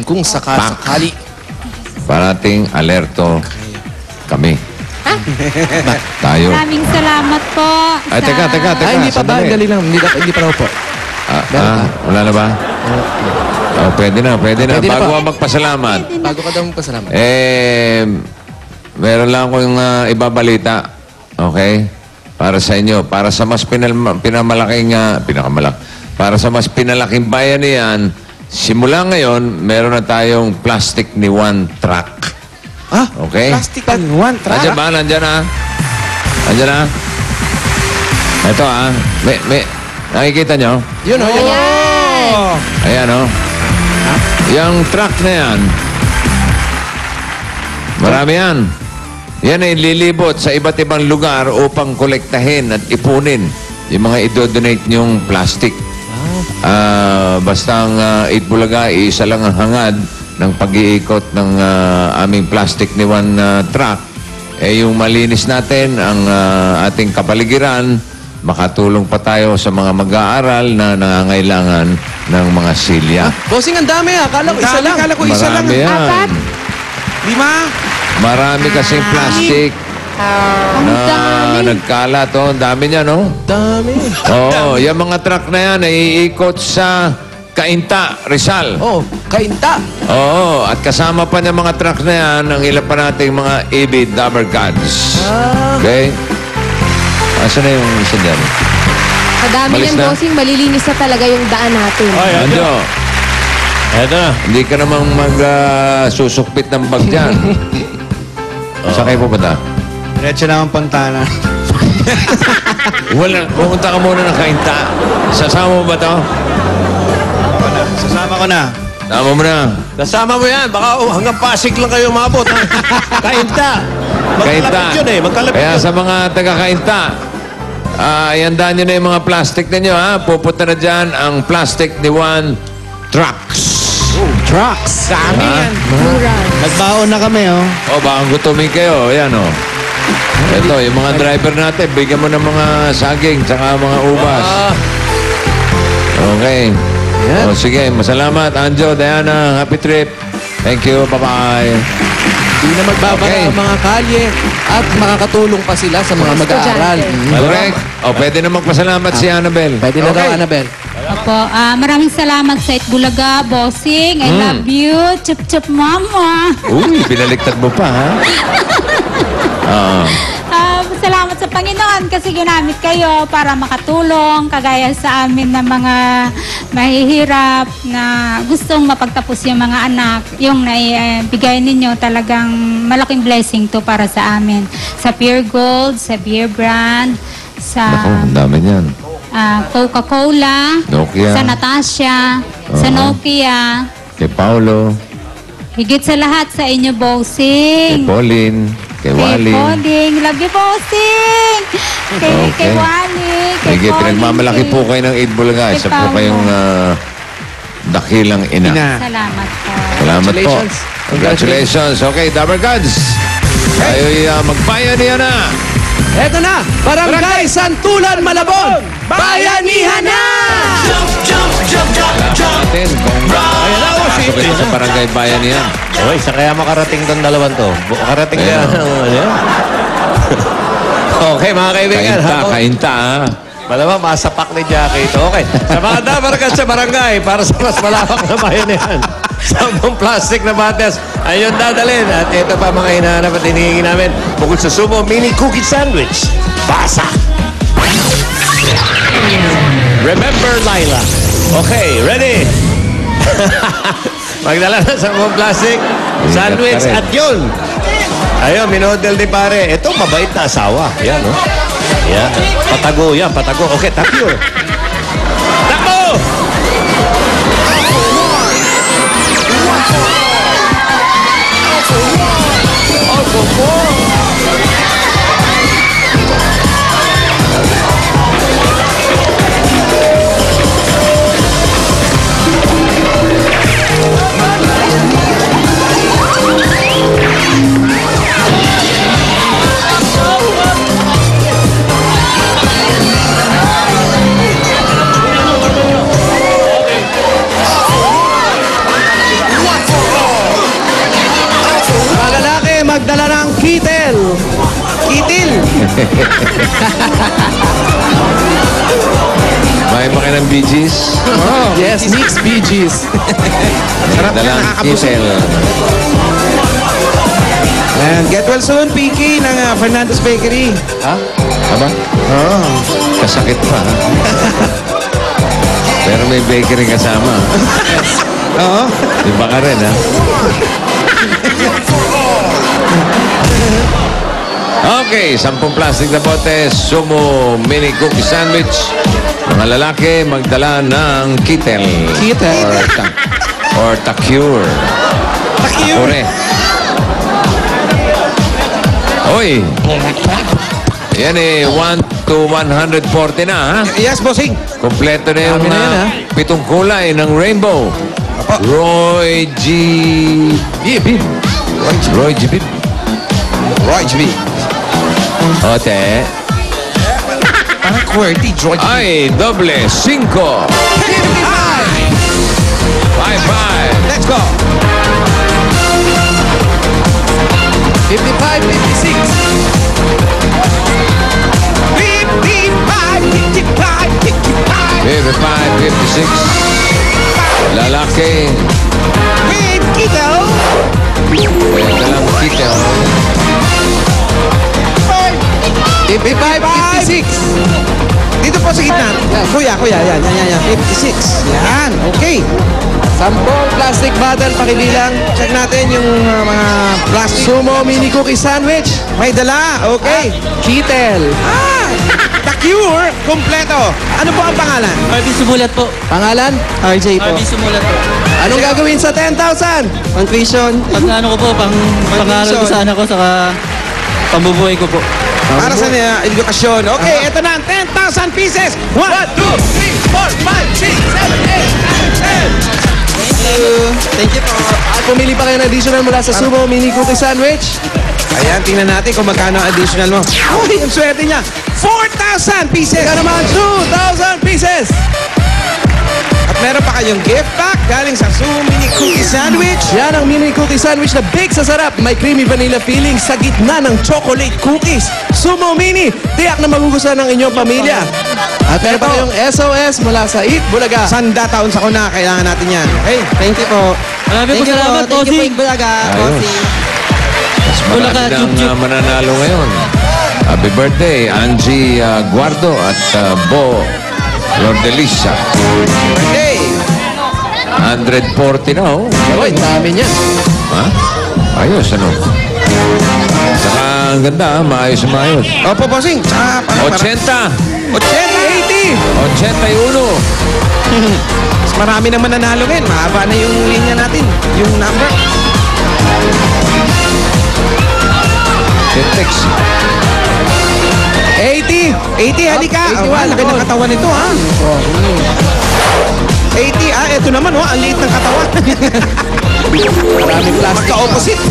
kung sakali. Parating alerto kami. Tayo. Maraming salamat po. Ay, teka. Ay, hindi pa ba? Sandali. Dali lang. Hindi pa raw po. Wala na ba? Pwede na. Pwede na Bago pa. ako magpasalamat. Bago ka daw magpasalamat. Meron lang akong ibabalita. Okay? Para sa inyo. Para sa mas para sa mas pinalaking bayanihan, simula ngayon, meron na tayong plastic ni one truck. Okay? Plastic ni one truck? Nandiyan na. Ito nakikita nyo? Yun o. Ayan o. Yung truck na yan, marami yan. Yan ay lilibot sa iba't ibang lugar upang kolektahin at ipunin yung mga idodonate nyong plastic. Basta ang Itbulaga, isa lang ang hangad ng pag-iikot ng aming plastic ni one truck. Yung malinis natin ang ating kapaligiran, makatulong pa tayo sa mga mag-aaral na nangangailangan ng mga silya. Bossing, ang dami. Akala ko isa lang. Marami yan. Apat. 5. Marami kasing plastic na nagkalat. Ang dami niya, no? Dami. Oo, yung mga truck na yan ay iikot sa Cainta, Rizal. Cainta. Oo, at kasama pa ng mga truck na yan ang ilan pa nating mga EB Dabber Gods. Okay? Asa na yung isa dyan? Sa dami Malis ng na? bossing, malilinis na talaga yung daan natin. Anjo, Eto na. hindi ka namang susukpit ng bag dyan. Saan kayo pupunta? Diretso na ang Pantana. Pumunta ka muna ng Cainta. Sasama mo ba to? Sasama ko na. Tama mo na. Kasama mo yan. Baka hanggang Pasig lang kayo umabot. Kainta. Magkalapit yun eh. Magkalapit Kaya yun. sa mga taga-Cainta, iandaan nyo na yung mga plastic ninyo, ha? Pupunta na dyan ang plastic ni One Trucks. Trucks. Dami yan. Nagbaon na kami, oh. Baka gutumin kayo. Ayan, Ito, yung mga driver natin, bigyan mo ng mga saging, tsaka mga ubas. Okay. Sige, masalamat. Anjo, Diana, happy trip. Thank you. Bye-bye. Hindi na magbabara ang mga kalye at makakatulong pa sila sa mga mag-aaral. Correct. Pwede na magpasalamat si Annabel. Pwede na daw, Annabel. Opo, maraming salamat sa Itbulaga, bossing. I love you. Chup-chup, mama. Uy, binaliktad mo pa, ha? Salamat sa Panginoon kasi ginamit kayo para makatulong kagaya sa amin na mga mahihirap na gustong mapagtapos yung mga anak. Yung naibigay ninyo talagang malaking blessing to para sa amin. Sa Pure Gold, sa Beer Brand, sa Ang dami niyan. Coca-Cola, Nokia. sa Natasha, sa Nokia. Kay Paulo, Higit sa lahat sa inyo, kay bossing. Pauline, kay Kay Wally. Pauling. Love you, bossing. Kay Wally. Kay Sige, Pauling, pinagmamalaki kay- po kayo ng Itbulaga. kay Isa po Paulo. kayong dakilang ina. Salamat po. Salamat po. Congratulations. Congratulations. Okay, Dabber Gods. Tayo'y magbayanihan na. Eto na, Barangay Santulan, Malabon. Bayanihan na! Natin kung pasok ito sa barangay bayanihan. Uy, sa kaya makarating tong dalawan to. Makarating kaya. Okay, mga kaibigan. Kainta, ha? Malamang masapak ni Jackie ito. Okay. Sa mga dabarkas sa barangay, para sa mas malawak na bayanihan. 10 plastic na batas ayun dadalhin. At ito pa mga hinahanap at hinihingi namin. Bukod sa Sumo Mini Cookie Sandwich. Basa! Remember, Laila. Okay, ready? Magdala na 10 plastic sandwich at yun. Ayun, minodel ni pare. Ito, mabait na asawa. Yan, no? Yan. Patago yan, patago. Okay, tapyo. Takbo! Kitel. Kitil. May maki ng Bee Gees. Yes, mixed Bee Gees. Sarap yan, Dalang nakakabusog. Kitel. And get well soon, Pinky, ng Fernando's Bakery. Ha? Aba? Oh. Kasakit pa. Ha? Pero may bakery kasama. Oo. Iba ka rin, ha? Okay, 10 plastic na bote, Sumo Mini Cookie Sandwich. Mga lalaki, magdala ng Kitel. Kitel. Or Takure. Takure. Oy! Yan eh, 1 to 140 na, ha? Yes, bossing. Kompleto na yung Dami na yan, ha? 7 kulay ng rainbow. Roy G. Bib. Roy G. Bib. Roy G. Ote. Parang QWERTY, George. Ay, doble. 5. 5. Let's go. 55, 56. 55, 56. Lalaki. With Kitel. Ito lang kita. 55, 56. Dito po sa gitna. Kuya, yan. 56. Yan, okay. 10 plastic bottle, pakibilang. Check natin yung mga plastic. Sumo Mini Cookie Sandwich. May dala, okay. Kitel. The Cure, kompleto. Ano po ang pangalan? RB sumulat po. Pangalan? RJ RB sumulat po. Anong gagawin sa 10,000? Pang tuition. Pag ano ko po, pang-aaral ko sa anak ko, saka pambubuhay ko po. Para sa edukasyon. Okay, ito na ang 10,000 pieces. 1, 2, 3, 4, 5, 6, 7, 8, 9, 10. Thank you po. At pumili pa kayo ng additional mula sa Sumo Mini Cookie Sandwich. Ayan, tingnan natin kung magkano ang additional mo. Uy, ang swerte niya. 4,000 pieces. Kaya naman, 2,000 pieces. At meron pa kayong gift pack galing sa Sumo Mini Cookie Sandwich. Yan ang Mini Cookie Sandwich na big sa sarap. May creamy vanilla filling sa gitna ng chocolate cookies. Sumo Mini, tiyak na magugustuhan ng inyong pamilya. At meron pa kayong SOS mula sa Eat Bulaga. Sanda taon sa kuna, kailangan natin yan. Okay, thank you po. Marami po salamat, Bossing. Ayos. Mas marami ng mananalo ngayon. Happy birthday, Angie Guardo at Bo Lordelisa. Birthday. 140 na, oh. Uy, dami niyan. Ha? Ayos, ano? Saka ang ganda, ha? Maayos. Opo, bossing. Tsaka, 80! 80! 81! Mas marami nang mananalo ngayon. Mahaba na yung linya natin. Yung number. Text. 80! 80, halika. 81, Oh, laki ng katawan nito, ha? 80, eto naman, ang liit ng katawan. Maraming plastic. Magka-opposite.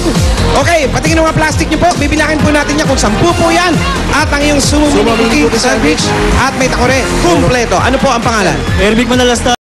Okay, patingin ng mga plastic niyo po. Bibilangin po natin niya kung 10 po yan. At ang iyong Sumo Mini Cookie Sandwich. At may takore. Kumpleto. Ano po ang pangalan? Erbic Manalasta